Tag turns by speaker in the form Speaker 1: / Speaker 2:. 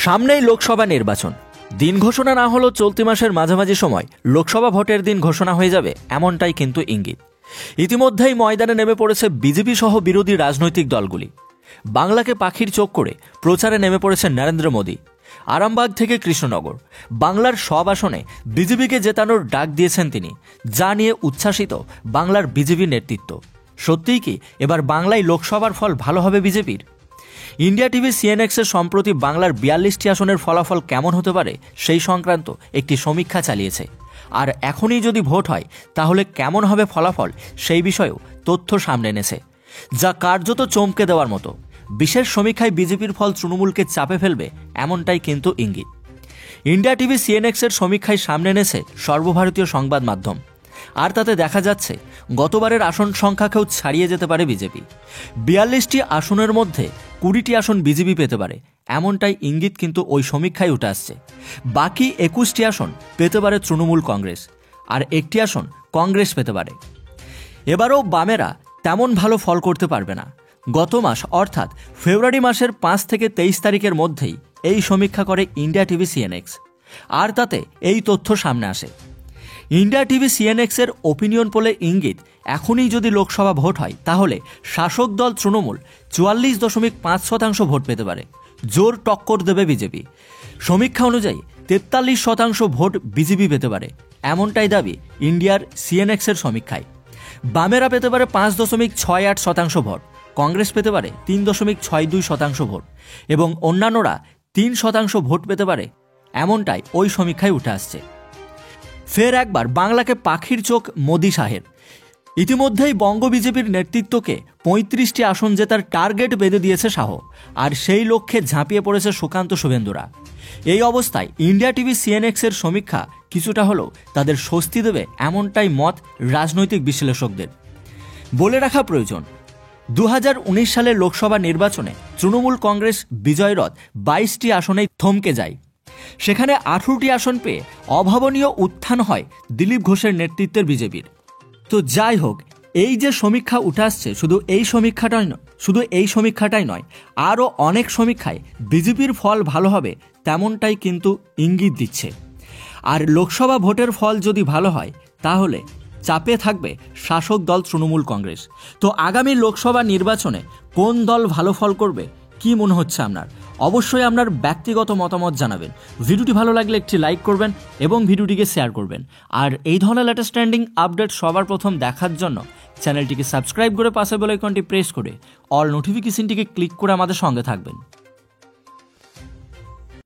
Speaker 1: সামনেই লোকসভা নির্বাচন। দিন ঘোষণা না হলেও চলতি মাসের মাঝামাঝি সময় লোকসভা ভোটের দিন ঘোষণা হয়ে যাবে, এমনটাই কিন্তু ইঙ্গিত। ইতিমধ্যেই ময়দানে নেমে পড়েছে বিজেপি সহ বিরোধী রাজনৈতিক দলগুলি। বাংলাকে পাখির চোখ করে প্রচারে নেমে পড়েছে নরেন্দ্র মোদী। আরামবাগ থেকে কৃষ্ণনগর, বাংলার সব আসনে বিজেপিকে জেতানোর ডাক দিয়েছেন তিনি, যা নিয়ে উচ্ছ্বাসিত বাংলার বিজেপি নেতৃত্ব। সত্যিই কি এবার বাংলায় লোকসভার ফল ভালো হবে বিজেপির? ইন্ডিয়া টিভি সিএনএক্সের সম্প্রতি বাংলার 42টি আসনের ফলাফল কেমন হতে পারে সেই সংক্রান্ত একটি সমীক্ষা চালিয়েছে। আর এখনই যদি ভোট হয় তাহলে কেমন হবে ফলাফল সেই বিষয়েও তথ্য সামনে এনেছে, যা কার্যত চমকে দেওয়ার মতো। বিশেষ সমীক্ষায় বিজেপির ফল তৃণমূলকে চাপে ফেলবে, এমনটাই কিন্তু ইঙ্গিত। ইন্ডিয়া টিভি সিএনএক্সের সমীক্ষায় সামনে এনেছে সর্বভারতীয় সংবাদ মাধ্যম। আর তাতে দেখা যাচ্ছে গতবারের আসন সংখ্যাকেও ছাড়িয়ে যেতে পারে বিজেপি। 42টি আসনের মধ্যে 20টি আসন বিজেপি পেতে পারে, এমনটাই ইঙ্গিত কিন্তু ওই সমীক্ষায় উঠে আসছে। বাকি 21টি আসন পেতে পারে তৃণমূল কংগ্রেস, আর একটি আসন কংগ্রেস পেতে পারে। এবারও বামেরা তেমন ভালো ফল করতে পারবে না। গত মাস অর্থাৎ ফেব্রুয়ারি মাসের 5 থেকে 23 তারিখের মধ্যেই এই সমীক্ষা করে ইন্ডিয়া টিভি সিএনএক্স, আর তাতে এই তথ্য সামনে আসে। ইন্ডিয়া টিভি সিএনএক্সের ওপিনিয়ন পোলে ইঙ্গিত, এখনই যদি লোকসভা ভোট হয় তাহলে শাসক দল তৃণমূল 44.5% ভোট পেতে পারে, জোর টক্কর দেবে বিজেপি। সমীক্ষা অনুযায়ী 43% ভোট বিজেপি পেতে পারে, এমনটাই দাবি ইন্ডিয়ার সিএনএক্সের সমীক্ষায়। বামেরা পেতে পারে 5.68% ভোট, কংগ্রেস পেতে পারে 3.62% ভোট এবং অন্যান্যরা 3% ভোট পেতে পারে, এমনটাই ওই সমীক্ষায় উঠে আসছে। ফের একবার বাংলাকে পাখির চোখ মোদী শাহের। ইতিমধ্যেই বঙ্গ বিজেপির নেতৃত্বকে 35টি আসন জেতার টার্গেট বেঁধে দিয়েছে শাহ, আর সেই লক্ষ্যে ঝাঁপিয়ে পড়েছে সুকান্ত শুভেন্দুরা। এই অবস্থায় ইন্ডিয়া টিভি সিএনএক্সের সমীক্ষা কিছুটা হলেও তাদের স্বস্তি দেবে, এমনটাই মত রাজনৈতিক বিশ্লেষকদের। বলে রাখা প্রয়োজন, 2019 সালের লোকসভা নির্বাচনে তৃণমূল কংগ্রেস বিজয়রথ 22টি আসনেই থমকে যায়। সেখানে 18টি আসন পেয়ে অভাবনীয় উত্থান হয় দিলীপ ঘোষের নেতৃত্বের বিজেপির। তো যাই হোক, এই যে সমীক্ষা উঠে আসছে শুধু এই সমীক্ষাটাই নয়, আরও অনেক সমীক্ষায় বিজেপির ফল ভালো হবে তেমনটাই কিন্তু ইঙ্গিত দিচ্ছে। আর লোকসভা ভোটের ফল যদি ভালো হয় তাহলে চাপে থাকবে শাসক দল তৃণমূল কংগ্রেস। তো আগামী লোকসভা নির্বাচনে কোন দল ভালো ফল করবে, কি মনে হচ্ছে আপনার? অবশ্যই আপনার ব্যক্তিগত মতামত জানাবেন। ভিডিওটি ভালো লাগলে একটি লাইক করবেন এবং ভিডিওটিকে শেয়ার করবেন। আর এই ধরনের লেটেস্ট ট্রেন্ডিং আপডেট সবার প্রথম দেখার জন্য চ্যানেলটিকে সাবস্ক্রাইব করে পাশে বেল আইকনটি প্রেস করে অল নোটিফিকেশনটিকে ক্লিক করে আমাদের সঙ্গে থাকবেন।